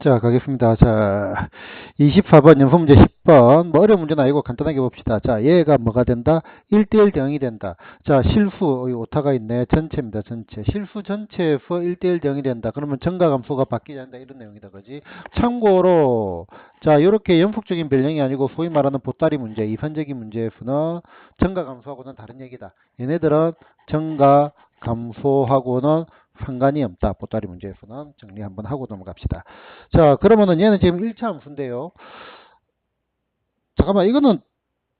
자, 가겠습니다. 자, 24번 연습문제 10번. 뭐 어려운 문제는 아니고 간단하게 봅시다. 자, 얘가 뭐가 된다? 1대1 대응이 된다. 자, 실수, 여기 오타가 있네. 전체입니다. 전체. 실수 전체에서 1대1 대응이 된다. 그러면 정가함수가 바뀌지 않는다. 이런 내용이다. 그지? 참고로, 자, 이렇게 연속적인 변형이 아니고 소위 말하는 보따리 문제, 이반적인 문제에서는 정가함수하고는 다른 얘기다. 얘네들은 정가감소하고는 상관이 없다. 보따리 문제에서는 정리 한번 하고 넘어갑시다. 자, 그러면은 얘는 지금 1차 함수인데요. 잠깐만, 이거는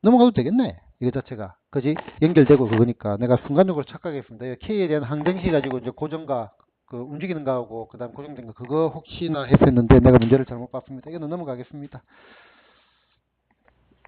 넘어가도 되겠네. 이거 자체가. 그지? 연결되고 그거니까. 내가 순간적으로 착각했습니다. K에 대한 항등식 가지고 이제 고정과 그 움직이는 거하고 그 다음 고정된 거 그거 혹시나 했었는데 내가 문제를 잘못 봤습니다. 이거는 넘어가겠습니다.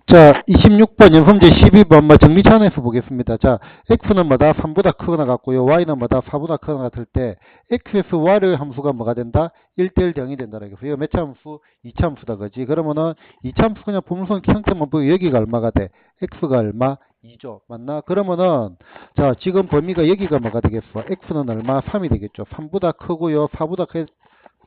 자, 26번 연습문제 12번 뭐 정리 차원에서 보겠습니다. 자, x는 뭐다? 3보다 크거나 같고요. y는 뭐다? 4보다 크거나 같을 때 x에서 y의 함수가 뭐가 된다? 1대1 대응이 된다라고 해서 이거 몇 차 함수? 2차 함수다 그지? 그러면은 2차 함수 그냥 분모성 형태만 보고 여기가 얼마가 돼? x가 얼마? 2죠. 맞나? 그러면은 자, 지금 범위가 여기가 뭐가 되겠어? x는 얼마? 3이 되겠죠. 3보다 크고요. 4보다 큰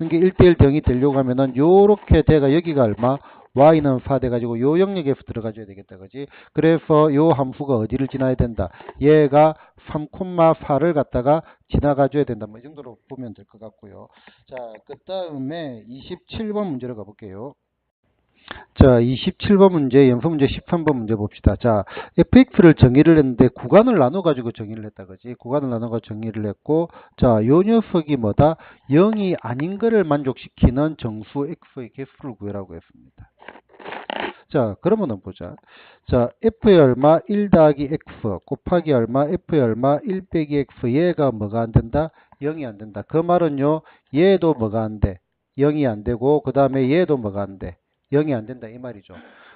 게 1대1 대응이 되려고 하면은 요렇게 돼가 여기가 얼마? y는 4 돼가지고 요 영역에서 들어가줘야 되겠다. 그지? 그래서 요 함수가 어디를 지나야 된다? 얘가 3,4를 갖다가 지나가줘야 된다. 뭐 이 정도로 보면 될 것 같고요. 자, 그 다음에 27번 문제로 가볼게요. 자, 27번 문제, 연습 문제 13번 문제 봅시다. 자, fx를 정의를 했는데 구간을 나눠가지고 정의를 했다. 그지? 구간을 나눠가 정의를 했고, 자, 요 녀석이 뭐다? 0이 아닌 거를 만족시키는 정수 x의 개수를 구해라고 했습니다. 자, 그러면은 보자. 자, f의 얼마 1 더하기 x 곱하기 얼마 f의 얼마 1 빼기 x 얘가 뭐가 안 된다? 0이 안 된다. 그 말은요, 얘도 뭐가 안 돼? 0이 안 되고 그 다음에 얘도 뭐가 안 돼? 0이 안 된다 이 말이죠.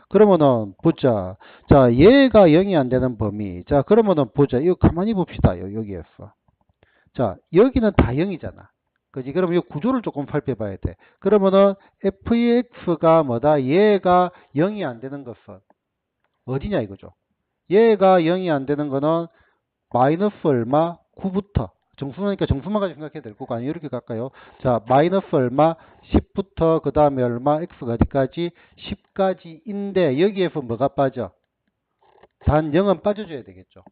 그러면은 보자. 자, 얘가 0이 안 되는 범위. 자, 그러면은 보자. 이거 가만히 봅시다. 여기에서. 자, 여기는 다 0이잖아. 그지? 그럼 이 구조를 조금 살펴봐야 돼. 그러면은 fx가 뭐다? 얘가 0이 안 되는 것은 어디냐 이거죠. 얘가 0이 안 되는 거는 마이너스 얼마? 9부터. 정수니까 정수만 가지고 생각해야 될 거고, 아니, 이렇게 갈까요? 자, 마이너스 얼마? 10부터, 그 다음에 얼마? x가 어디까지? 10까지인데, 여기에서 뭐가 빠져? 단 0은 빠져줘야 되겠죠.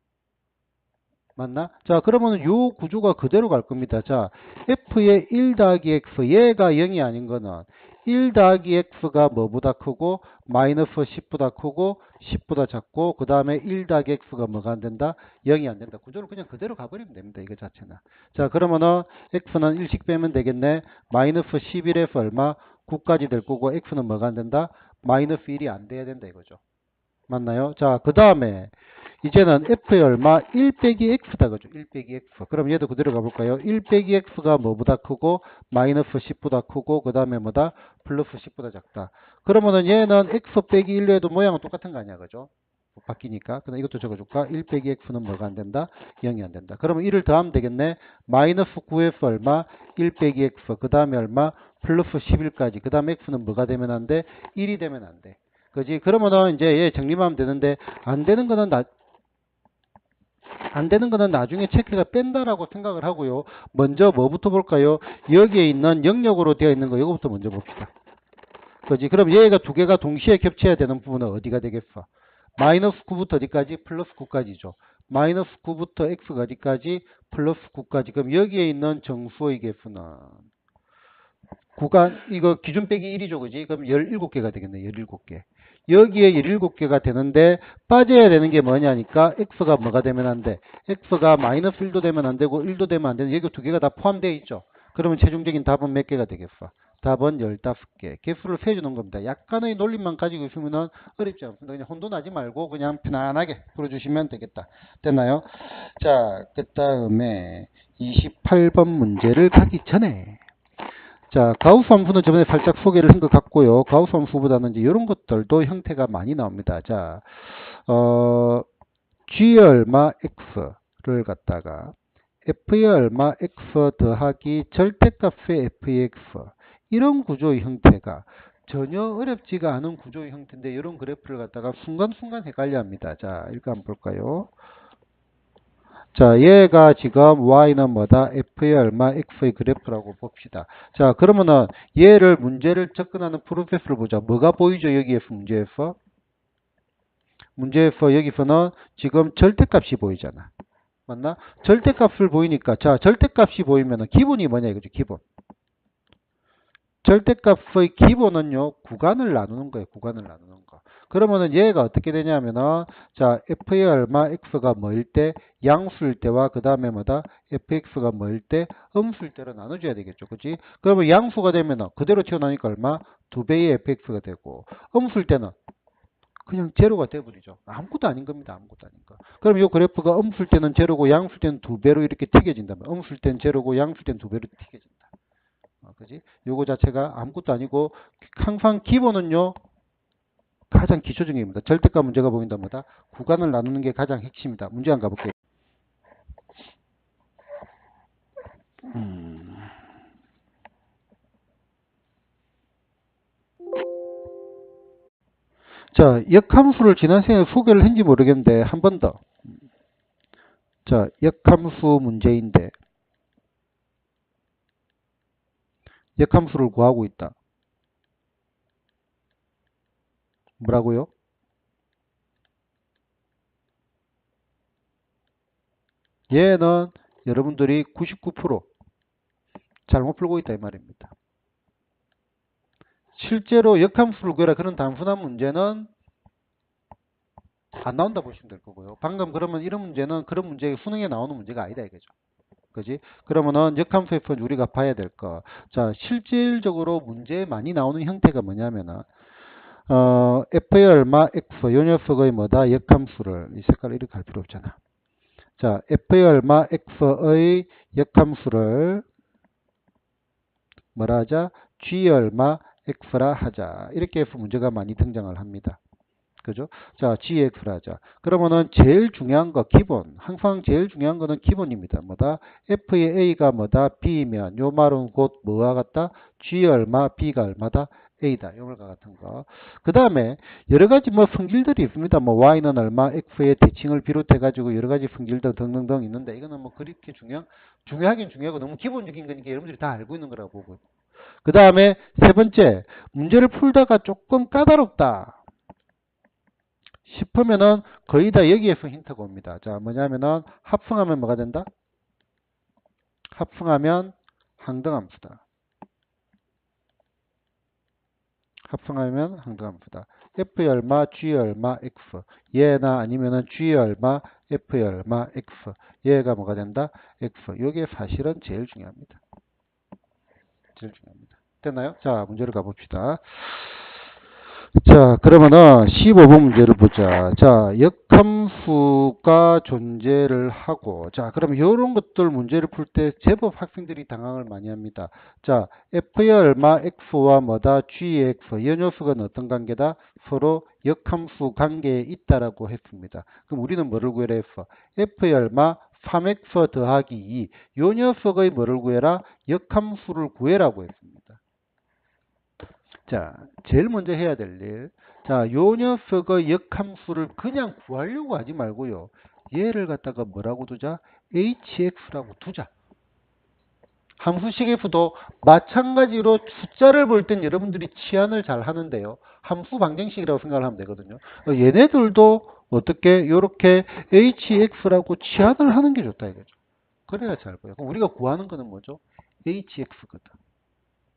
맞나? 자, 그러면 요 구조가 그대로 갈 겁니다. 자, f의 1 더하기 x, 얘가 0이 아닌 거는 1 더하기 x가 뭐보다 크고, 마이너스 10보다 크고, 10보다 작고, 그 다음에 1 더하기 x가 뭐가 안 된다? 0이 안 된다. 구조를 그냥 그대로 가버리면 됩니다. 이거 자체는. 자, 그러면은 x는 1씩 빼면 되겠네. 마이너스 11에서 얼마? 9까지 될 거고, x는 뭐가 안 된다? 마이너스 1이 안 돼야 된다 이거죠. 맞나요? 자, 그 다음에 이제는 f의 얼마? 1 빼기 x다 그죠? 1 빼기 x. 그럼 얘도 그대로 가볼까요? 1 빼기 x가 뭐보다 크고 마이너스 10보다 크고 그 다음에 뭐다? 플러스 10보다 작다. 그러면은 얘는 x 빼기 1로 해도 모양은 똑같은 거 아니야 그죠? 바뀌니까. 그럼 이것도 적어줄까? 1 빼기 x는 뭐가 안 된다? 0이 안 된다. 그러면 1을 더하면 되겠네. 마이너스 9에서 얼마? 1 빼기 x. 그 다음에 얼마? 플러스 11까지. 그 다음에 x는 뭐가 되면 안 돼? 1이 되면 안 돼. 그지? 그러면은 이제 얘 정리만 하면 되는데 안 되는 거는 나중에 체크가 뺀다라고 생각을 하고요. 먼저 뭐부터 볼까요? 여기에 있는 영역으로 되어 있는 거 이거부터 먼저 봅시다. 그지? 그럼 얘가 두 개가 동시에 겹쳐야 되는 부분은 어디가 되겠어? 마이너스 9부터 어디까지? 플러스 9까지죠. 마이너스 9부터 x가 어디까지? 플러스 9까지. 그럼 여기에 있는 정수의 개수는 구간 이거 기준 빼기 1이죠. 그지? 그럼 17개가 되겠네. 17개. 여기에 17개가 되는데 빠져야 되는 게 뭐냐니까 x가 뭐가 되면 안 돼. x가 마이너스 1도 되면 안 되고 1도 되면 안 되는 여기 두 개가 다 포함되어 있죠. 그러면 최종적인 답은 몇 개가 되겠어? 답은 15개. 개수를 세주는 겁니다. 약간의 논리만 가지고 있으면 어렵지 않습니다. 그냥 혼돈하지 말고 그냥 편안하게 풀어주시면 되겠다. 됐나요? 자, 그 다음에 28번 문제를 가기 전에 자, 가우스 함수는 저번에 살짝 소개를 한 것 같고요. 가우스 함수보다는 이제 이런 것들도 형태가 많이 나옵니다. 자, G 얼마 X를 갖다가 F의 얼마 X 더하기 절대값의 F의 X. 이런 구조의 형태가 전혀 어렵지가 않은 구조의 형태인데 이런 그래프를 갖다가 순간순간 헷갈려 합니다. 자, 이거 한번 볼까요? 자, 얘가 지금 y는 뭐다? f의 얼마? x의 그래프라고 봅시다. 자, 그러면은 얘를 문제를 접근하는 프로세스를 보자. 뭐가 보이죠? 여기에서 문제에서? 문제에서 여기서는 지금 절대값이 보이잖아. 맞나? 절대값을 보이니까 자, 절대값이 보이면은 기본이 뭐냐 이거죠. 기본. 절대값의 기본은요, 구간을 나누는 거예요. 구간을 나누는 거. 그러면은 얘가 어떻게 되냐면은, 자, f의 얼마, x가 뭐일 때, 양수일 때와 그 다음에 뭐다, fx가 뭐일 때, 음수일 때로 나눠줘야 되겠죠. 그치? 그러면 양수가 되면은, 그대로 튀어나오니까 얼마? 2배의 fx가 되고, 음수일 때는 그냥 제로가 돼버리죠. 아무것도 아닌 겁니다. 아무것도 아닌 거. 그럼 이 그래프가 음수일 때는 제로고, 양수일 때는 2배로 이렇게 튀겨진다면, 음수일 때는 제로고, 양수일 때는 2배로 튀겨진다. 그지? 요거 자체가 아무것도 아니고 항상 기본은요 가장 기초적인 겁니다. 절대값 문제가 보인다 뭐다? 구간을 나누는 게 가장 핵심이다. 문제 한번 가볼게요. 자, 역함수를 지난 시간에 소개를 했는지 모르겠는데 한 번 더. 자, 역함수 문제인데 역함수를 구하고 있다. 뭐라고요? 얘는 여러분들이 99% 잘못 풀고 있다 이 말입니다. 실제로 역함수를 구해라 그런 단순한 문제는 안 나온다 보시면 될 거고요. 방금 그러면 이런 문제는 그런 문제 수능에 나오는 문제가 아니다 이거죠. 그지? 그러면은 역함수에서 우리가 봐야 될 거. 자, 실질적으로 문제에 많이 나오는 형태가 뭐냐면은 f의 얼마 x 요 녀석의 뭐다 역함수를 이 색깔 이렇게 할 필요 없잖아. 자, f의 얼마 x의 역함수를 뭐라 하자? g 얼마 x라 하자. 이렇게 해서 문제가 많이 등장을 합니다. 그죠? 자, gx를 하자. 그러면은 제일 중요한 거 기본. 항상 제일 중요한 거는 기본입니다. 뭐다? f의 a가 뭐다? b면 요 말은 곧 뭐와 같다? g 얼마, b가 얼마다? a다. 요 말과 같은 거. 그 다음에 여러 가지 뭐 성질들이 있습니다. 뭐 y는 얼마, x의 대칭을 비롯해 가지고 여러 가지 성질들 등등등 있는데 이거는 뭐 그렇게 중요하긴 중요하고 너무 기본적인 거니까 여러분들이 다 알고 있는 거라고 보고. 그 다음에 세 번째, 문제를 풀다가 조금 까다롭다 싶으면은 거의 다 여기에서 힌트가 옵니다. 자, 뭐냐면은 합성하면 뭐가 된다? 합성하면 항등함수다. 합성하면 항등함수다. F의 얼마, G의 얼마, X. 얘나 아니면은 G의 얼마, F의 얼마, X. 얘가 뭐가 된다? X. 이게 사실은 제일 중요합니다. 제일 중요합니다. 됐나요? 자, 문제를 가봅시다. 자, 그러면은 15번 문제를 보자. 자, 역함수가 존재를 하고, 자, 그러면 이런 것들 문제를 풀 때 제법 학생들이 당황을 많이 합니다. 자, f의 얼마 x와 뭐다 gx 이 녀석은 어떤 관계다? 서로 역함수 관계에 있다라고 했습니다. 그럼 우리는 뭐를 구해라 했어? f의 얼마 3x 더하기 2. 이 녀석의 뭐를 구해라? 역함수를 구해라고 했습니다. 자, 제일 먼저 해야 될 일. 자, 요 녀석의 역함수를 그냥 구하려고 하지 말고요. 얘를 갖다가 뭐라고 두자? hx라고 두자. 함수식에서도 마찬가지로 숫자를 볼 땐 여러분들이 치환을 잘 하는데요. 함수 방정식이라고 생각을 하면 되거든요. 얘네들도 어떻게 요렇게 hx라고 치환을 하는 게 좋다 이거죠. 그래야 잘 보여. 그럼 우리가 구하는 거는 뭐죠? hx거든.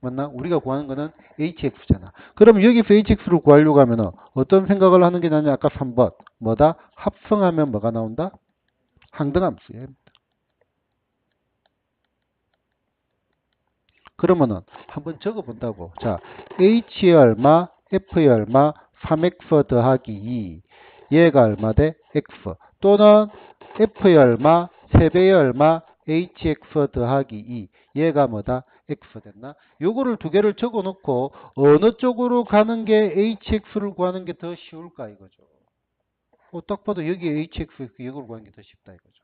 맞나? 우리가 구하는 거는 hx잖아. 그럼 여기서 hx를 구하려고 하면 어떤 생각을 하는 게 나냐? 아까 3번. 뭐다? 합성하면 뭐가 나온다? 항등함수예요. 그러면은 한번 적어 본다고. 자, h의 얼마, f의 얼마, 3x 더하기 2. 얘가 얼마 돼? x. 또는 f의 얼마, 3배의 얼마, hx 더하기 2. 얘가 뭐다? x 됐나? 요거를 두 개를 적어 놓고 어느 쪽으로 가는 게 hx를 구하는 게 더 쉬울까 이거죠. 딱 봐도 여기 hx 이걸 구하는 게 더 쉽다 이거죠.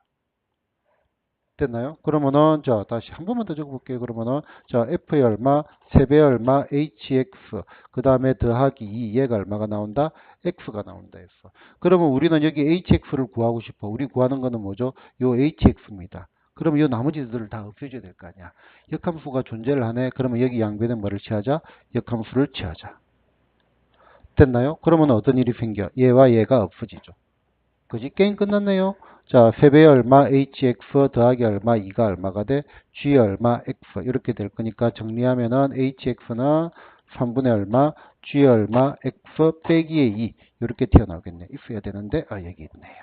됐나요? 그러면은 자 다시 한 번만 더 적어볼게요. 그러면은 자 f의 얼마, 세배의 얼마, hx 그 다음에 더하기 2 얘가 얼마가 나온다? x가 나온다 했어. 그러면 우리는 여기 hx를 구하고 싶어. 우리 구하는 거는 뭐죠? 요 hx입니다. 그러면 요 나머지들을 다 없애줘야 될 거 아니야. 역함수가 존재를 하네. 그러면 여기 양변은 뭐를 취하자? 역함수를 취하자. 됐나요? 그러면 어떤 일이 생겨? 얘와 얘가 없어지죠. 그지? 게임 끝났네요. 자, 세배 얼마 hx 더하기 얼마 2가 얼마가 돼? g 얼마 x 이렇게 될 거니까 정리하면은 hx는 3분의 얼마 g 얼마 x 빼기의 2 이렇게 튀어나오겠네. 있어야 되는데 여기 있네요.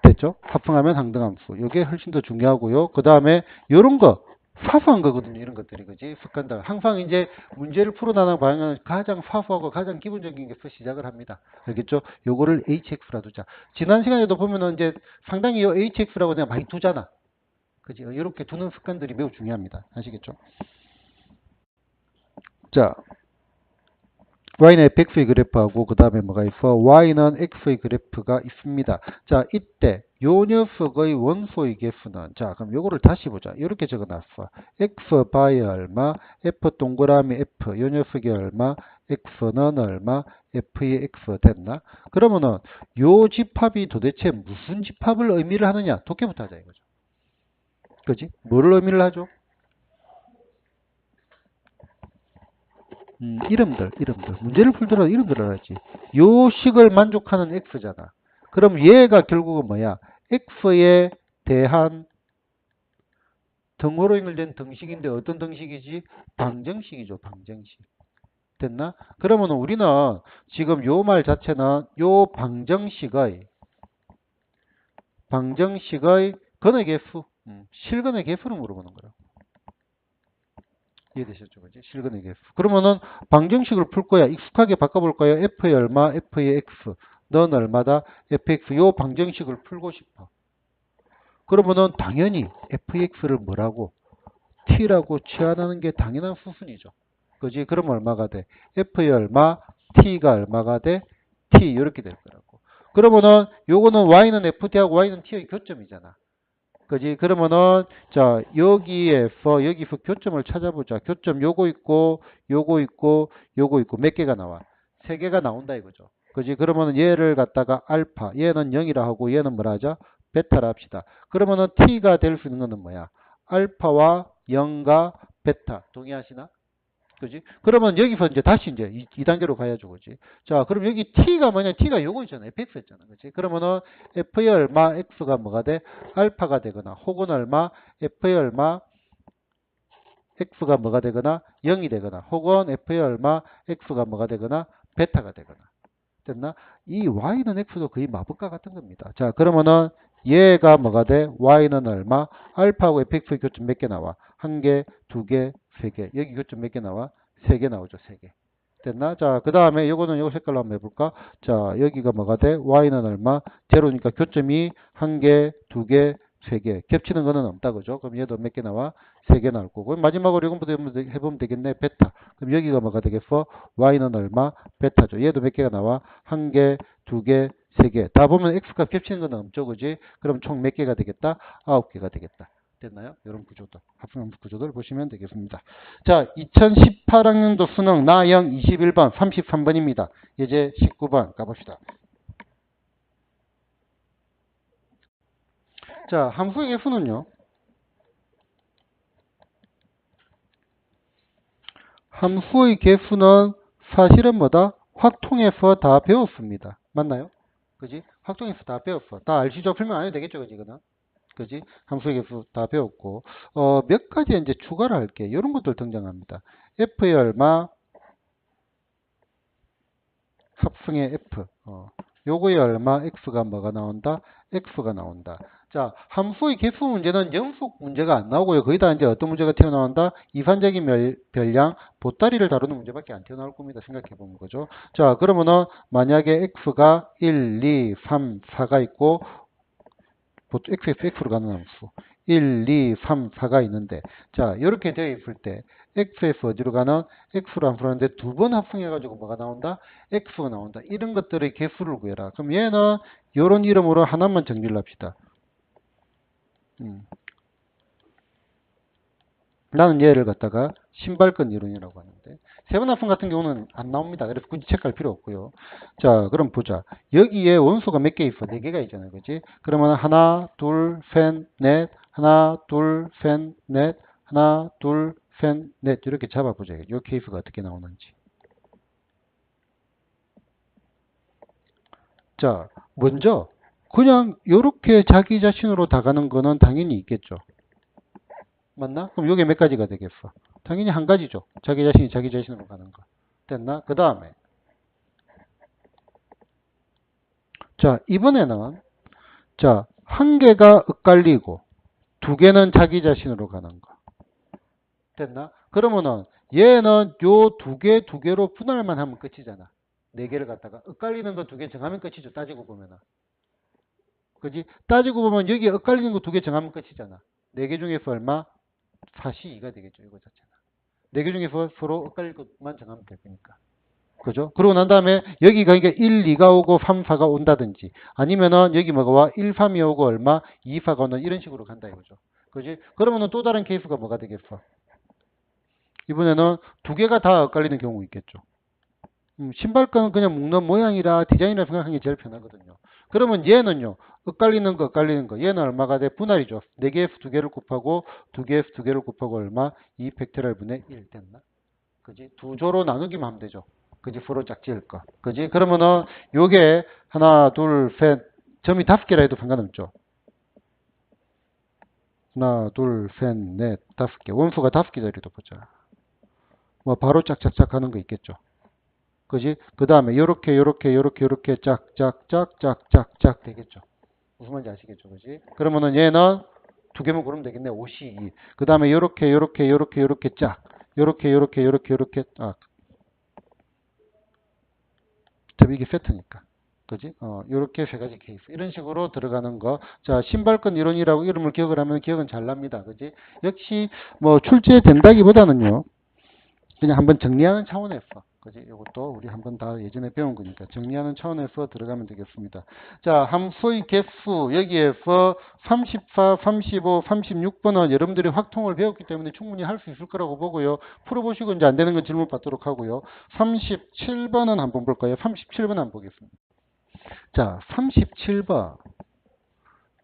됐죠? 합성하면 항등함수. 이게 훨씬 더 중요하고요. 그 다음에 요런 거 사소한 거거든요. 이런 것들이 그지? 습관들. 항상 이제 문제를 풀어나가는 방향은 가장 사소하고 가장 기본적인 게서 시작을 합니다. 알겠죠? 요거를 hx라 두자. 지난 시간에도 보면은 이제 상당히 요 hx라고 그냥 많이 두잖아. 그지? 이렇게 두는 습관들이 매우 중요합니다. 아시겠죠? 자, y는 fx의 그래프하고 그 다음에 뭐가 있어? y는 x의 그래프가 있습니다. 자, 이때 요 녀석의 원소의 개수는 자 그럼 요거를 다시 보자. 이렇게 적어놨어. x 바이 얼마, f 동그라미 f 요 녀석이 얼마, x는 얼마, f의 x 됐나? 그러면은 요 집합이 도대체 무슨 집합을 의미를 하느냐? 독해부터 하자 이거죠. 그지? 뭐를 의미를 하죠? 이름들. 문제를 풀더라도 이름들을 알았지. 요 식을 만족하는 x잖아. 그럼 얘가 결국은 뭐야? x에 대한 등호로 연결된 등식인데 어떤 등식이지? 방정식이죠. 방정식. 됐나? 그러면 우리는 지금 요 말 자체는 요 방정식의 근의 개수, 실근의 개수를 물어보는 거야. 이해되셨죠? 그지? 실근의 개수. 그러면은 방정식을 풀 거야. 익숙하게 바꿔볼 거야. f의 얼마, f의 x. 넌 얼마다? fx. 요 방정식을 풀고 싶어. 그러면은 당연히 fx를 뭐라고? t라고 취하는 게 당연한 수순이죠. 그지? 그럼 얼마가 돼? f의 얼마, t가 얼마가 돼? t 이렇게 될 거라고. 그러면은 요거는 y는 ft하고 y는 t의 교점이잖아. 그지? 그러면은 자 여기서 교점을 찾아보자. 교점 요거 있고 요거 있고 요거 있고 몇 개가 나와? 세 개가 나온다 이거죠. 그지? 그러면은 얘를 갖다가 알파, 얘는 0이라 하고 얘는 뭐라 하자? 베타라 합시다. 그러면은 t가 될 수 있는 거는 뭐야? 알파와 0과 베타. 동의하시나? 그지? 그러면 여기서 이제 다시 이제 2단계로 가야죠. 그지? 자, 그럼 여기 t가 뭐냐? t가 요거 있잖아. fx였잖아. 그지? 그러면은 f의 얼마, x가 뭐가 돼? 알파가 되거나, 혹은 얼마, f의 얼마, x가 뭐가 되거나, 0이 되거나, 혹은 f의 얼마, x가 뭐가 되거나, 베타가 되거나. 됐나? 이 y는 x도 거의 마법과 같은 겁니다. 자, 그러면은 얘가 뭐가 돼? y는 얼마? 알파하고 fx의 교점 몇 개 나와? 한 개, 두 개, 세 개. 여기 교점 몇 개 나와? 세 개 나오죠, 세 개. 됐나? 자, 그 다음에 요거는 요 색깔로 한번 해볼까? 자, 여기가 뭐가 돼? y는 얼마? 제로니까 교점이 한 개, 두 개, 세 개. 겹치는 거는 없다, 그죠? 그럼 얘도 몇 개 나와? 세 개 나올 거고. 마지막으로 이것부터 해보면 되겠네. 베타. 그럼 여기가 뭐가 되겠어? y는 얼마? 베타죠. 얘도 몇 개가 나와? 한 개, 두 개, 세 개. 다 보면 x값 겹치는 건 없죠, 그지? 그럼 총 몇 개가 되겠다? 9개가 되겠다. 됐나요? 이런 구조들, 합성함수 구조들 보시면 되겠습니다. 자, 2018학년도 수능 나영 21번, 33번입니다. 예제 19번 가봅시다. 자, 함수의 개수는요. 함수의 개수는 사실은 뭐다? 확통해서 다 배웠습니다. 맞나요? 그지? 확통해서 다 배웠어. 다 알시죠? 풀면 안 해도 되겠죠, 그지? 이거는? 그지? 함수의 개수 다 배웠고, 몇 가지 이제 추가를 할게. 이런 것들 등장합니다. f의 얼마, 합성의 f. 요거의 얼마, x가 뭐가 나온다? x가 나온다. 자, 함수의 개수 문제는 연속 문제가 안 나오고요. 거의 다 이제 어떤 문제가 튀어나온다? 이산적인 별량, 보따리를 다루는 문제밖에 안 튀어나올 겁니다. 생각해 보면 거죠. 자, 그러면은 만약에 x가 1, 2, 3, 4가 있고, x에서 x로 가는 함수 1, 2, 3, 4가 있는데 자 이렇게 되어 있을 때 x에서 어디로 가는 x로 함수를 하는데 두 번 합성해 가지고 뭐가 나온다? x가 나온다. 이런 것들의 개수를 구해라. 그럼 얘는 이런 이름으로 하나만 정리를 합시다. 나는 얘를 갖다가 신발끈 이론이라고 하는데 세분화품 같은 경우는 안 나옵니다. 그래서 굳이 체크할 필요 없고요. 자, 그럼 보자. 여기에 원소가 몇 개 있어? 4개가 있잖아요. 그지? 그러면 하나, 둘, 셋, 넷, 하나, 둘, 셋, 넷, 하나, 둘, 셋, 넷 이렇게 잡아보자. 이 케이스가 어떻게 나오는지. 자, 먼저 그냥 이렇게 자기 자신으로 다가는 거는 당연히 있겠죠. 맞나? 그럼 이게 몇 가지가 되겠어? 당연히 한 가지죠. 자기 자신이 자기 자신으로 가는 거. 됐나? 그 다음에 자, 이번에는 자, 한 개가 엇갈리고 두 개는 자기 자신으로 가는 거. 됐나? 그러면은 얘는 요 두 개로 분할만 하면 끝이잖아. 4개를 갖다가 엇갈리는 거 2개 정하면 끝이죠. 따지고 보면은. 그지? 따지고 보면 여기 엇갈리는 거 2개 정하면 끝이잖아. 4개 중에서 얼마? 4C2가 되겠죠. 이거 자체는. 4개 중에서 서로 엇갈릴 것만 정하면 될 거니까. 그죠? 그러고 난 다음에 여기가 그러니까 1, 2가 오고 3, 4가 온다든지 아니면은 여기 뭐가 와? 1, 3이 오고 얼마? 2, 4가 온다 이런 식으로 간다 이거죠. 그지? 그러면은 또 다른 케이스가 뭐가 되겠어? 이번에는 2개가 다 엇갈리는 경우 있겠죠. 신발끈은 그냥 묶는 모양이라 디자인이라 생각하는 게 제일 편하거든요. 그러면 얘는요. 엇갈리는 거. 얘는 얼마가 돼? 분할이죠. 4개에서 2개를 곱하고 2개에서 2개를 곱하고 얼마? 2 팩토리얼 분의 1 됐나? 그지? 2조로 나누기만 하면 되죠. 그지? 서로 짝지을 거. 그지? 그러면은 요게 하나, 둘, 셋, 점이 5개라 해도 상관없죠. 하나, 둘, 셋, 넷, 5개. 원수가 5개짜리도 보자. 뭐 바로 짝짝짝 하는 거 있겠죠. 그지? 그 다음에 요렇게 짝짝짝짝짝짝 되겠죠. 무슨 말인지 아시겠죠? 그지? 그러면은 얘는 2개만 고르면 되겠네. 5C2. 그 다음에 요렇게 짝. 요렇게 딱. 이게 세트니까. 그지? 요렇게 3가지 케이스. 이런 식으로 들어가는 거. 자, 신발끈 이론이라고 이름을 기억을 하면 기억은 잘 납니다. 그지? 역시 뭐 출제된다기보다는요. 그냥 한번 정리하는 차원에서. 그지? 이것도 우리 한번 다 예전에 배운 거니까 정리하는 차원에서 들어가면 되겠습니다. 자, 함수의 개수 여기에서 34, 35, 36번은 여러분들이 확통을 배웠기 때문에 충분히 할 수 있을 거라고 보고요. 풀어보시고 이제 안 되는 건 질문 받도록 하고요. 37번은 한번 볼까요? 37번 한번 보겠습니다. 자, 37번.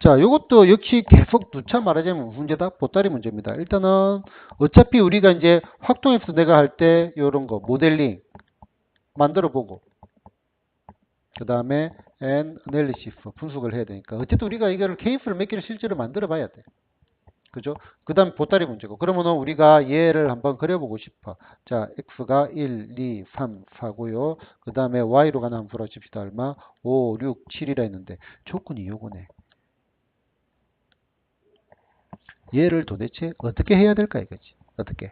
자, 이것도 역시 계속 누차 말하자면 문제다. 보따리 문제입니다. 일단은 어차피 우리가 이제 확통에서 내가 할 때 이런 거 모델링 만들어 보고 그 다음에 analysis 분석을 해야 되니까 어쨌든 우리가 이거를 케이스를 몇 개를 실제로 만들어 봐야 돼. 그죠? 그 다음 보따리 문제고 그러면은 우리가 얘를 한번 그려보고 싶어. 자, x가 1, 2, 3, 4고요. 그 다음에 y로 가는 함수로 칩시다. 얼마? 5, 6, 7이라 했는데 조건이 요거네. 얘를 도대체 어떻게 해야 될까 이거지. 어떻게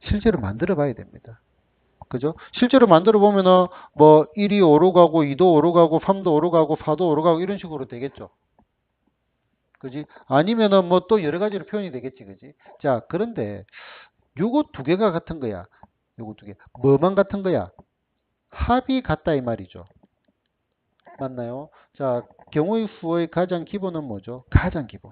실제로 만들어 봐야 됩니다. 그죠? 실제로 만들어 보면은 뭐 1이 5로 가고 2도 5로 가고 3도 5로 가고 4도 5로 가고 이런 식으로 되겠죠. 그지? 아니면은 뭐 또 여러 가지로 표현이 되겠지. 그지? 자, 그런데 요거 2개가 같은 거야. 요거 2개. 뭐만 같은 거야? 합이 같다 이 말이죠. 맞나요? 자, 경우의 수의 가장 기본은 뭐죠? 가장 기본.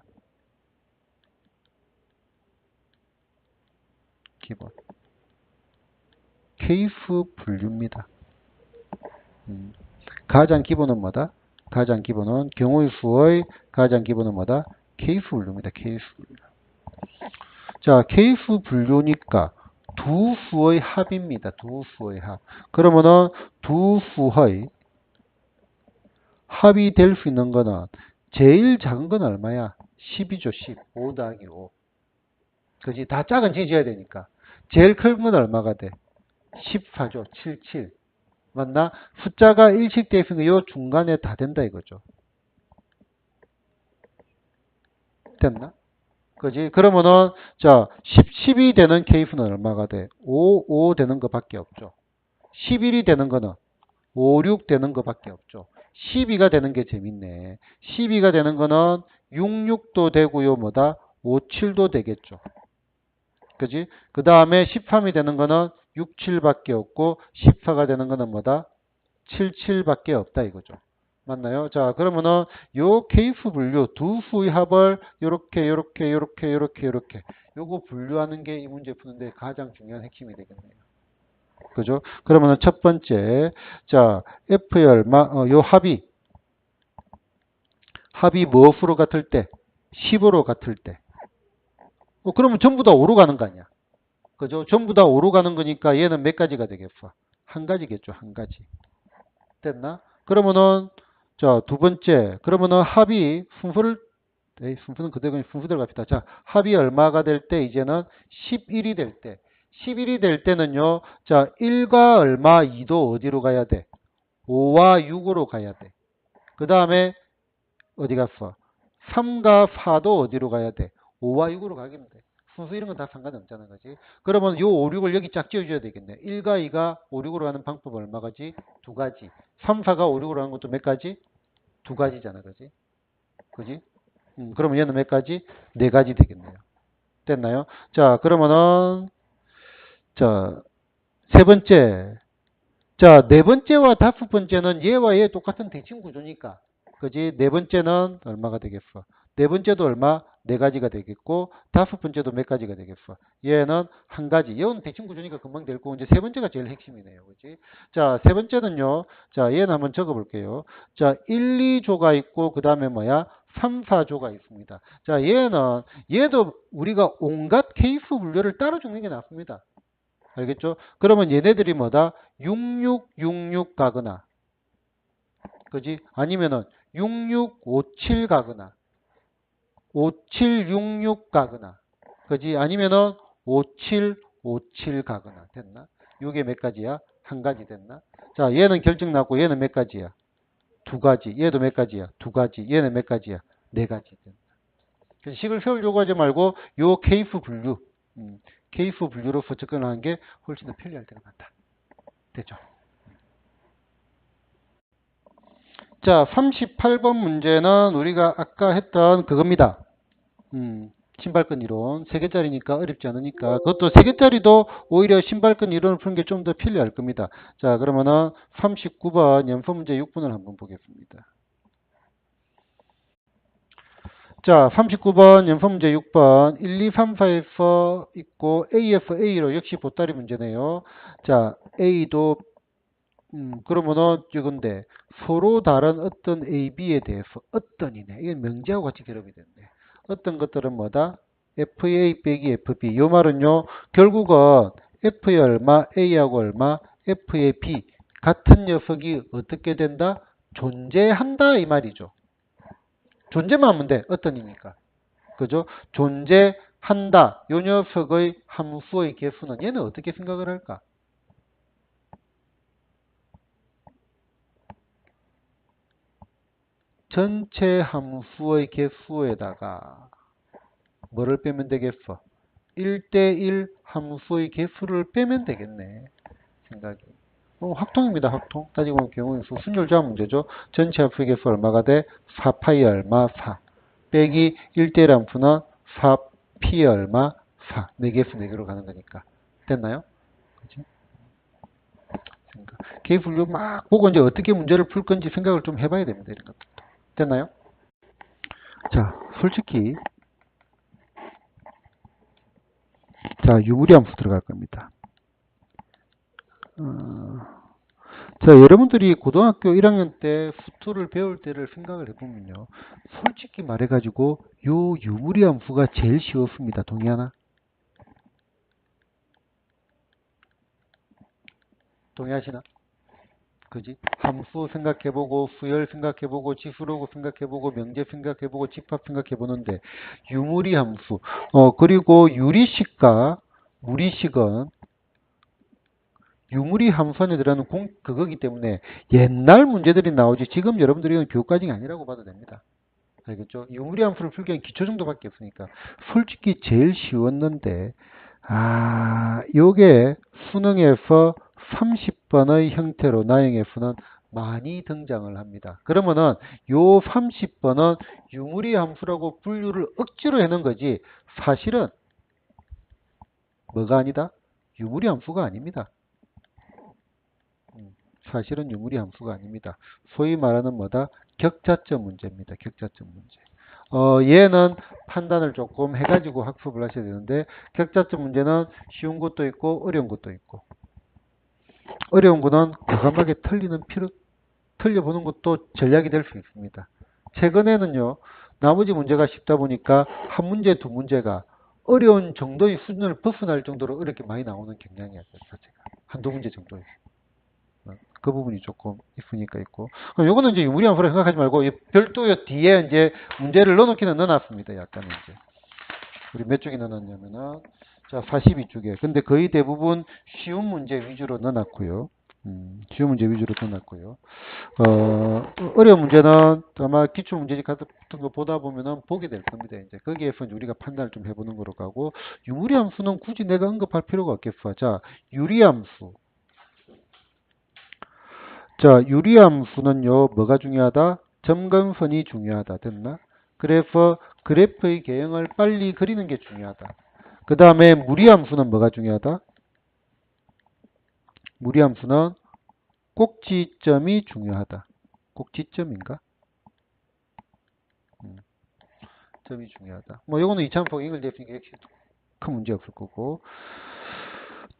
케이스 분류입니다. 가장 기본은 뭐다? 가장 기본은 경우의 수의 가장 기본은 뭐다? 케이스 분류입니다. 케이스 분류. 자, 케이스 분류니까 두 수의 합입니다. 두 수의 합. 그러면은 두 수의 합이 될 수 있는 거는 제일 작은 건 얼마야? 10이죠. 10. 5 더하기 5. 그지? 다 작은 지어야 되니까. 제일 큰 건 얼마가 돼? 14죠. 77. 맞나? 숫자가 일식되어 있으니까 요 중간에 다 된다 이거죠. 됐나? 그지? 그러면은, 자, 10이 되는 케이스는 얼마가 돼? 5 되는 것밖에 없죠. 11이 되는 거는 5, 6 되는 것밖에 없죠. 12가 되는 게 재밌네. 12가 되는 거는 6, 6도 되고요. 뭐다? 5, 7도 되겠죠. 그지? 그 다음에 13이 되는 거는 6, 7밖에 없고 14가 되는 거는 뭐다? 7, 7밖에 없다 이거죠. 맞나요? 자, 그러면은 요 케이프 분류 두 수의 합을 요렇게 요거 분류하는 게 이 문제 푸는데 가장 중요한 핵심이 되겠네요. 그죠? 그러면은 첫 번째, 자, F의 얼마, 요 합이 무엇으로 같을 때? 10으로 같을 때. 그러면 전부 다 5로 가는 거 아니야? 그죠? 전부 다 5로 가는 거니까 얘는 몇 가지가 되겠어? 한 가지겠죠, 한 가지. 됐나? 그러면은, 자, 두 번째. 그러면은 합이 순서는 그대로 순서대로 갑시다. 자, 합이 얼마가 될 때, 이제는 11이 될 때. 11이 될 때는요, 자, 1과 얼마, 2도 어디로 가야 돼? 5와 6으로 가야 돼. 그 다음에, 어디 갔어? 3과 4도 어디로 가야 돼? 5와 6으로 가기면 돼. 순서 이런 건 다 상관없잖아, 그지? 그러면 요 5, 6을 여기 짝 지어줘야 되겠네. 1과 2가 5, 6으로 가는 방법 얼마 가지? 두 가지. 3, 4가 5, 6으로 가는 것도 몇 가지? 두 가지잖아, 그지? 그지? 그러면 얘는 몇 가지? 네 가지 되겠네요. 됐나요? 자, 그러면은, 자, 세 번째. 자, 네 번째와 다섯 번째는 얘와 얘 똑같은 대칭 구조니까. 그지? 네 번째는 얼마가 되겠어? 네 번째도 얼마? 네 가지가 되겠고, 다섯 번째도 몇 가지가 되겠어? 얘는 한 가지. 얘는 대칭 구조니까 금방 될 거고, 이제 세 번째가 제일 핵심이네요. 그지? 자, 세 번째는요. 자, 얘는 한번 적어 볼게요. 자, 1, 2조가 있고, 그 다음에 뭐야? 3, 4조가 있습니다. 자, 얘도 우리가 온갖 케이스 분류를 따로 적는 게 낫습니다. 알겠죠? 그러면 얘네들이 뭐다? 6666 가거나, 그지? 아니면은 6657 가거나, 5766 가거나, 그지? 아니면은 5757 가거나, 됐나? 요게 몇 가지야? 한 가지 됐나? 자, 얘는 결정 났고, 얘는 몇 가지야? 두 가지. 얘도 몇 가지야? 두 가지. 얘는 몇 가지야? 네 가지. 그래서 식을 세우려고 하지 말고, 요 케이스 분류, 케이스 분류로서 접근하는 게 훨씬 더 편리할 때가 많다. 됐죠? 자, 38번 문제는 우리가 아까 했던 그겁니다. 신발끈 이론. 3개짜리니까 어렵지 않으니까. 그것도 3개짜리도 오히려 신발끈 이론을 푸는 게 좀 더 편리할 겁니다. 자, 그러면은 39번 연습 문제 6번을 한번 보겠습니다. 자, 39번 연습 문제 6번 1, 2, 3, 4에서 있고 A에서 A로 역시 보따리 문제네요. 자, A도 그러면은 이건데 서로 다른 어떤 A, B에 대해서 어떤이네. 이건 명제하고 같이 결합이 된대. 어떤 것들은 뭐다? FA 빼기 FB. 요 말은요. 결국은 F의 얼마, A하고 얼마, F의 B. 같은 녀석이 어떻게 된다? 존재한다 이 말이죠. 존재만 하면 돼. 어떤이니까. 그죠? 존재한다. 요 녀석의 함수의 개수는 얘는 어떻게 생각을 할까? 전체 함수의 개수에다가 뭐를 빼면 되겠어? 1대1 함수의 개수를 빼면 되겠네. 생각이. 확통입니다. 확통. 따지고 보면 경우에서 순열조합 문제죠. 전체 함수의 개수 얼마가 돼? 4파이 얼마? 4. 빼기 1대1 함수는 4p 얼마? 4. 4개수 4개로 가는 거니까. 됐나요? 그치? 개수 분류 막 보고 이제 어떻게 문제를 풀 건지 생각을 좀 해봐야 됩니다. 이런 것들도. 됐나요? 자, 솔직히 자, 유무리 함수 들어갈 겁니다. 자, 여러분들이 고등학교 1학년 때 수투를 배울 때를 생각을 해보면요. 솔직히 말해가지고 요 유무리 함수가 제일 쉬웠습니다. 동의하나? 동의하시나? 그지? 함수 생각해보고 수열 생각해보고 지수로고 생각해보고 명제 생각해보고 집합 생각해보는데 유무리 함수 그리고 유리식과 무리식은 유무리 함수안에 들어가는 그거기 때문에 옛날 문제들이 나오지 지금 여러분들이 교과정이 아니라고 봐도 됩니다. 알겠죠? 유무리 함수를 풀기 위한 기초 정도밖에 없으니까 솔직히 제일 쉬웠는데 요게 수능에서 30번의 형태로 나형에서는 많이 등장을 합니다. 그러면은 요 30번은 유무리 함수라고 분류를 억지로 해놓은 거지 사실은 뭐가 아니다? 유무리 함수가 아닙니다. 사실은 유무리 함수가 아닙니다. 소위 말하는 뭐다? 격자점 문제입니다. 격자점 문제. 얘는 판단을 조금 해가지고 학습을 하셔야 되는데, 격자점 문제는 쉬운 것도 있고 어려운 것도 있고, 어려운 거는 과감하게 틀려보는 것도 전략이 될 수 있습니다. 최근에는요, 나머지 문제가 쉽다 보니까 한 문제, 두 문제가 어려운 정도의 수준을 벗어날 정도로 어렵게 많이 나오는 경향이었어요, 자체가. 한두 문제 정도에. 그 부분이 조금 있으니까 있고. 그럼 요거는 이제 유무리 함수로 생각하지 말고, 별도의 뒤에 이제 문제를 넣어놓기는 넣어놨습니다, 약간 이제. 우리 몇 쪽에 넣어놨냐면은, 자, 42쪽에. 근데 거의 대부분 쉬운 문제 위주로 넣어놨고요. 쉬운 문제 위주로 넣어놨고요. 어려운 문제는 아마 기출문제집 같은 거 보다 보면은 보게 될 겁니다. 이제 거기에서 우리가 판단을 좀 해보는 거로 가고, 유무리함수는 굳이 내가 언급할 필요가 없겠어. 자, 유리함수. 자, 유리함수는요, 뭐가 중요하다? 점근선이 중요하다. 됐나? 그래서 그래프의 개형을 빨리 그리는 게 중요하다. 그 다음에 무리함수는 뭐가 중요하다? 무리함수는 꼭지점이 중요하다. 꼭지점인가? 점이 중요하다. 뭐 요거는 이차원폭 연결되었으니까 큰 문제 없을 거고.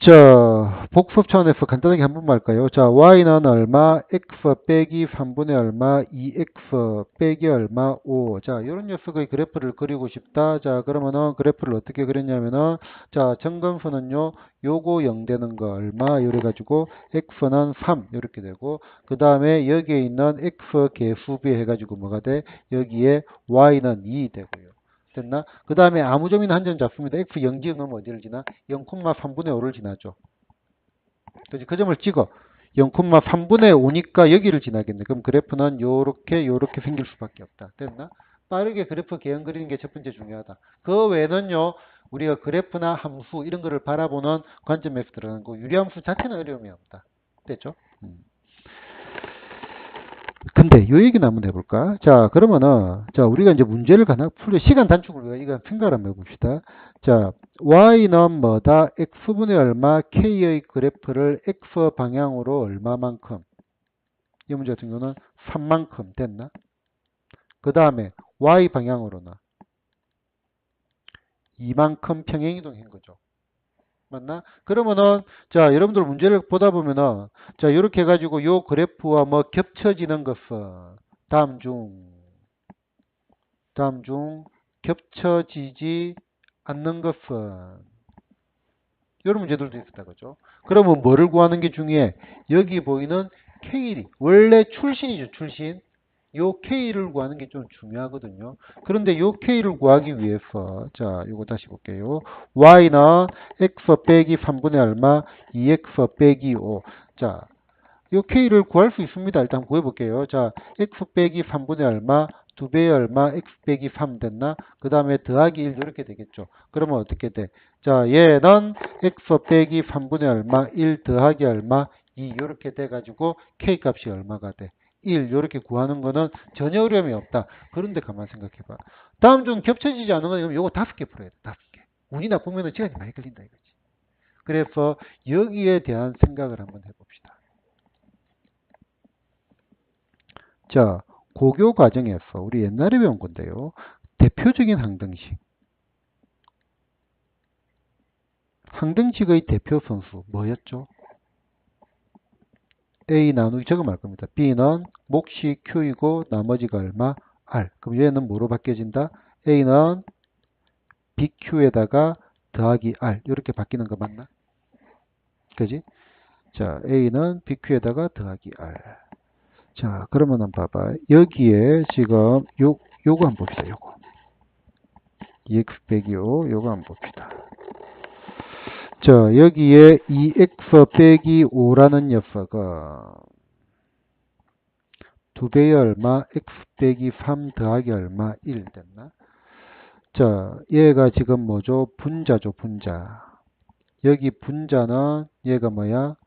자, 복습 차원에서 간단하게 한 번만 할까요? 자, y는 얼마, x 빼기 3분의 얼마, 2x 빼기 얼마, 5. 자, 이런 녀석의 그래프를 그리고 싶다. 자, 그러면은 그래프를 어떻게 그렸냐면은, 자, 점근선은요, 요거 0 되는 거 얼마, 이래가지고, x는 3, 이렇게 되고, 그 다음에 여기에 있는 x 개수비 해가지고 뭐가 돼? 여기에 y는 2 되고요. 됐나? 그 다음에 아무 점이나 한 점 잡습니다. x 0 지으면 어디를 지나? 0,3분의 5를 지나죠. 그지? 그 점을 찍어. 0,3분의 5니까 여기를 지나겠네. 그럼 그래프는 요렇게 생길 수밖에 없다. 됐나? 빠르게 그래프 개형 그리는 게 첫 번째 중요하다. 그 외에는요, 우리가 그래프나 함수 이런 거를 바라보는 관점에서 들어가는 거. 유리함수 자체는 어려움이 없다. 됐죠? 근데 요 얘기는 한번 해볼까? 자, 그러면은, 자, 우리가 이제 문제를 풀려 시간 단축을 위해 이거 생각을 한번 해봅시다. 자, y는 뭐다? x분의 얼마, k의 그래프를 x 방향으로 얼마만큼? 이 문제 같은 경우는 3만큼 됐나? 그 다음에 y 방향으로는 2만큼 평행이동한 거죠. 맞나? 그러면은, 자, 여러분들 문제를 보다 보면은, 자, 이렇게 해가지고 요 그래프와 뭐 겹쳐지는 것은 다음 중 겹쳐지지 않는 것은 이런 문제들도 있었다, 그죠? 그러면 뭐를 구하는 게 중요해? 여기 보이는 K, 원래 출신이죠, 출신. 요 K를 구하는 게 좀 중요하거든요. 그런데 요 K를 구하기 위해서, 자, 요거 다시 볼게요. Y는 X 빼기 3분의 얼마, 2X 빼기 5. 자, 요 K를 구할 수 있습니다. 일단 구해볼게요. 자, X 빼기 3분의 얼마, 2배의 얼마, X 빼기 3 됐나? 그 다음에 더하기 1 이렇게 되겠죠. 그러면 어떻게 돼? 자, 얘는 X 빼기 3분의 얼마, 1 더하기 얼마, 2 이렇게 돼가지고 K 값이 얼마가 돼? 1 이렇게 구하는 거는 전혀 어려움이 없다. 그런데 가만 생각해봐. 다음 중 겹쳐지지 않은 건 요거 5개 풀어야 돼. 5개. 운이 나쁘면 시간이 많이 걸린다 이거지. 그래서 여기에 대한 생각을 한번 해봅시다. 자, 고교 과정에서 우리 옛날에 배운 건데요. 대표적인 항등식. 항등식의 대표 선수 뭐였죠? A 나누기 저거 말 겁니다. B는 몫이 Q이고 나머지가 얼마? R. 그럼 얘는 뭐로 바뀌어진다? A는 BQ에다가 더하기 R. 이렇게 바뀌는 거 맞나? 그지? 자, A는 BQ에다가 더하기 R. 자, 그러면은 봐봐. 여기에 지금 요거 한번 봅시다. 요거. 2x 빼기 5. 요거 한번 봅시다. 자, 여기에 2x 빼기 5라는 녀석은 2배의 얼마, x 빼기 3 더하기 얼마, 1 됐나? 자, 얘가 지금 뭐죠? 분자죠, 분자. 여기 분자는 얘가 뭐야?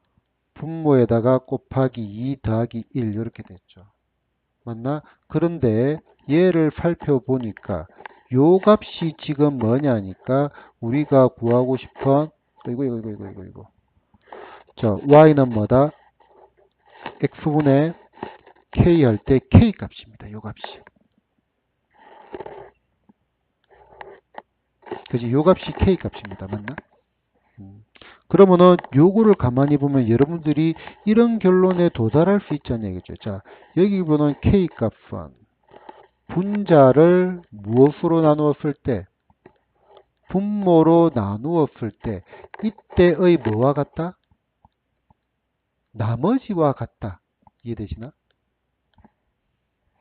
분모에다가 곱하기 2 더하기 1 이렇게 됐죠. 맞나? 그런데 얘를 살펴보니까 요 값이 지금 뭐냐니까 우리가 구하고 싶은 이거. 자, y는 뭐다? x분의 k 할 때 k 값입니다. 요 값이. 그지? 요 값이 k 값입니다. 맞나? 그러면은 요거를 가만히 보면 여러분들이 이런 결론에 도달할 수 있잖아요. 얘기죠. 자, 여기 보면 k 값은 분자를 무엇으로 나누었을 때? 분모로 나누었을 때 이때의 뭐와 같다? 나머지와 같다. 이해되시나?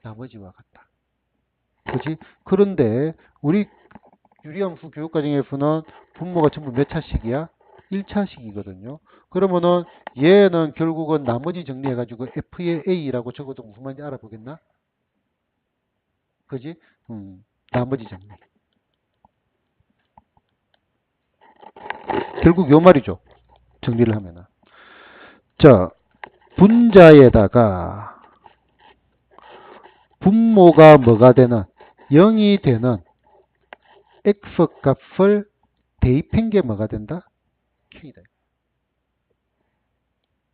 나머지와 같다. 그지? 그런데 우리 유리함수 교육과정에서는 분모가 전부 몇 차식이야? 1차식이거든요. 그러면은 얘는 결국은 나머지 정리해가지고 F의 A라고 적어도 무슨 말인지 알아보겠나? 그지? 나머지 정리. 결국 요 말이죠. 정리를 하면은. 자, 분자에다가 분모가 뭐가 되는 0이 되는 x 값을 대입한 게 뭐가 된다? k다.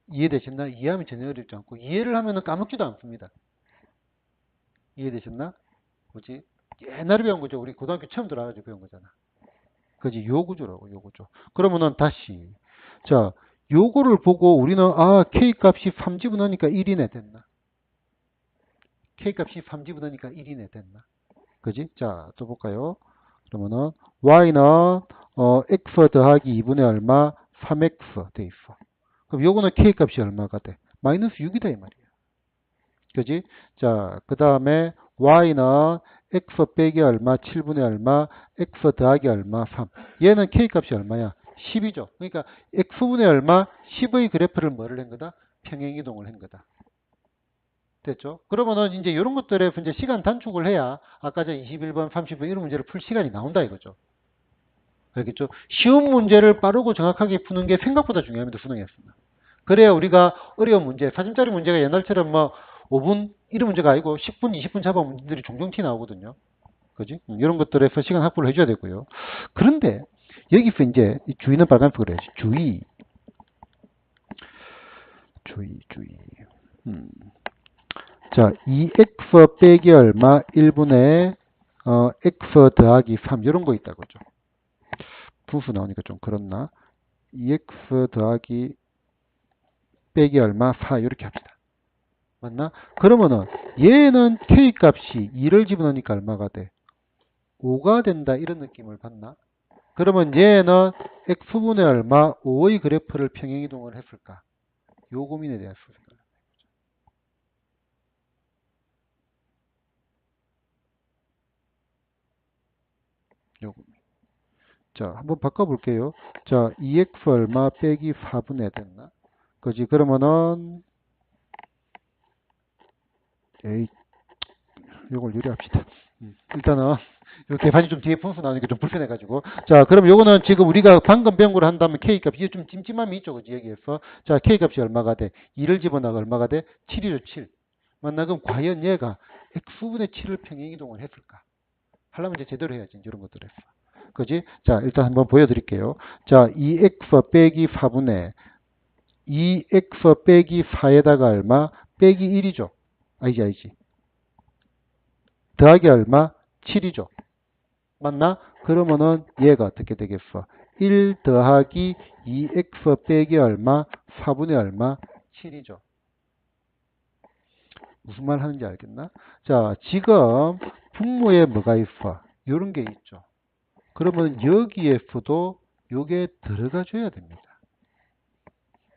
이해되셨나? 이해하면 전혀 어렵지 않고 이해를 하면 까먹지도 않습니다. 이해되셨나? 뭐지? 옛날에 배운 거죠. 우리 고등학교 처음 들어가지고 배운 거잖아. 그지? 요 구조라고, 요 구조. 그러면은 다시 자, 요거를 보고 우리는 k 값이 3지분하니까 1이네 됐나? k 값이 3지분하니까 1이네 됐나? 그지? 자, 또 볼까요? 그러면은 y는 x 더하기 2분의 얼마? 3x 돼 있어. 그럼 요거는 k 값이 얼마가 돼? 마이너스 6이다 이 말이야. 그지? 자, 그 다음에 y는 x 빼기 얼마? 7분의 얼마? x 더하기 얼마? 3. 얘는 k 값이 얼마야? 10이죠. 그러니까 x분의 얼마? 10의 그래프를 뭐를 한 거다? 평행이동을 한 거다. 됐죠? 그러면은 이제 이런 것들에 이제 시간 단축을 해야 아까 전 21번, 30번 이런 문제를 풀 시간이 나온다 이거죠. 알겠죠? 쉬운 문제를 빠르고 정확하게 푸는 게 생각보다 중요합니다. 수능에서는. 그래야 우리가 어려운 문제, 사진짜리 문제가 옛날처럼 뭐 5분 이런 문제가 아니고 10분, 20분 잡아온 문제들이 종종 티 나오거든요. 그지? 이런 것들에서 시간 확보를 해줘야 되고요. 그런데 여기서 이제 주의는 빨간색으로 해야지. 주의. 자, 2x 빼기 얼마? 1분의 x 더하기 3 이런 거 있다 그죠? 분수 나오니까 좀 그렇나? 2x 더하기 빼기 얼마? 4 이렇게 합시다. 맞나? 그러면은 얘는 k 값이 2를 집어넣으니까 얼마가 돼? 5가 된다 이런 느낌을 받나? 그러면 얘는 x분의 얼마? 5의 그래프를 평행이동을 했을까? 요 고민에 대해서 생각을 요 고민. 자, 한번 바꿔볼게요. 자, 2x 얼마 빼기 4분의 됐나? 그지? 그러면은 에이, 요걸 유리합시다. 일단은 요 계산이 좀 뒤에 분수 나오니까 좀 불편해가지고. 자, 그럼 요거는 지금 우리가 방금 배운 걸 한다면 k 값 이게 좀 찜찜함이 있죠, 그지? 여기에서. 자, k 값이 얼마가 돼? 2를 집어넣어 얼마가 돼? 7이죠, 7. 맞나? 그럼 과연 얘가 x분의 7을 평행이동을 했을까? 하려면 이제 제대로 해야지, 이런 것들에서. 그지? 자, 일단 한번 보여드릴게요. 자, 2x 빼기 4분의 2x 빼기 4에다가 얼마? 빼기 1이죠. 알지. 더하기 얼마? 7이죠. 맞나? 그러면은 얘가 어떻게 되겠어? 1 더하기 2x 빼기 얼마? 4분의 얼마? 7이죠. 무슨 말 하는지 알겠나? 자, 지금 분모에 뭐가 있어? 요런 게 있죠. 그러면 여기에서도 요게 들어가 줘야 됩니다.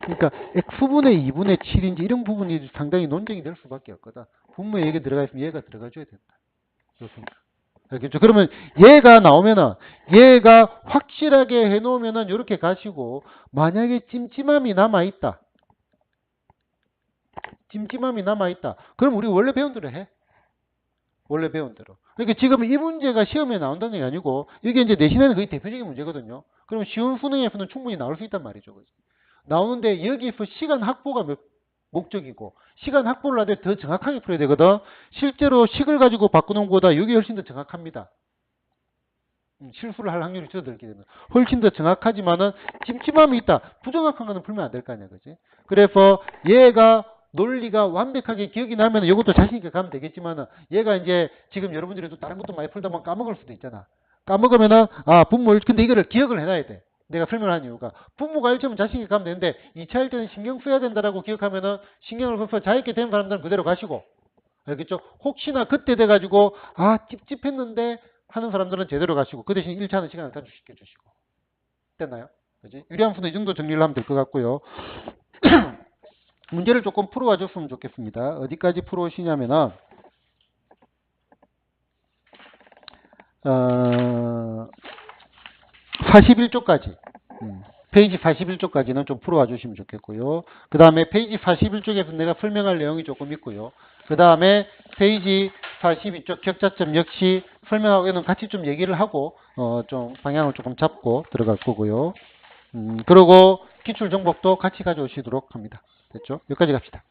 그러니까 x분의 2분의 7인지 이런 부분이 상당히 논쟁이 될 수밖에 없거든. 분모에 얘가 들어가 있으면 얘가 들어가 줘야 된다. 그렇습니다. 알겠죠? 그러면 얘가 나오면은 얘가 확실하게 해놓으면은 이렇게 가시고 만약에 찜찜함이 남아있다. 찜찜함이 남아있다. 그럼 우리 원래 배운 대로 해. 원래 배운 대로. 그러니까 지금 이 문제가 시험에 나온다는 게 아니고 이게 이제 내신에는 거의 대표적인 문제거든요. 그럼 쉬운 수능에서는 충분히 나올 수 있단 말이죠. 그치? 나오는데 여기서 시간 확보가 목적이고 시간 확보를 하되 더 정확하게 풀어야 되거든. 실제로 식을 가지고 바꾸는 것보다 이게 훨씬 더 정확합니다. 실수를 할 확률이 줄어들게 되면 훨씬 더 정확하지만은 찜찜함이 있다. 부정확한 거는 풀면 안 될 거 아니야, 그지? 그래서 얘가 논리가 완벽하게 기억이 나면 이것도 자신있게 가면 되겠지만은 얘가 이제 지금 여러분들이 또 다른 것도 많이 풀다 보면 까먹을 수도 있잖아. 까먹으면은 분모 근데 이거를 기억을 해놔야 돼. 내가 설명을 한 이유가 분모가 1점은 자신있게 가면 되는데 2차일 때는 신경 써야 된다라고 기억하면은 신경을 써서 자유있게 되는 사람들은 그대로 가시고 알겠죠? 혹시나 그때 돼가지고 찝찝했는데 하는 사람들은 제대로 가시고 그 대신 1차는 시간을 단축 시켜주시고 됐나요? 그지? 유리한 분은 이 정도 정리를 하면 될 것 같고요. 문제를 조금 풀어와 줬으면 좋겠습니다. 어디까지 풀어오시냐면은 41쪽까지 페이지 41쪽까지는 좀 풀어와 주시면 좋겠고요. 그 다음에 페이지 41쪽에서 내가 설명할 내용이 조금 있고요. 그 다음에 페이지 42쪽 격자점 역시 설명하고는 같이 좀 얘기를 하고 좀 방향을 조금 잡고 들어갈 거고요. 그리고 기출정복도 같이 가져오시도록 합니다. 됐죠? 여기까지 갑시다.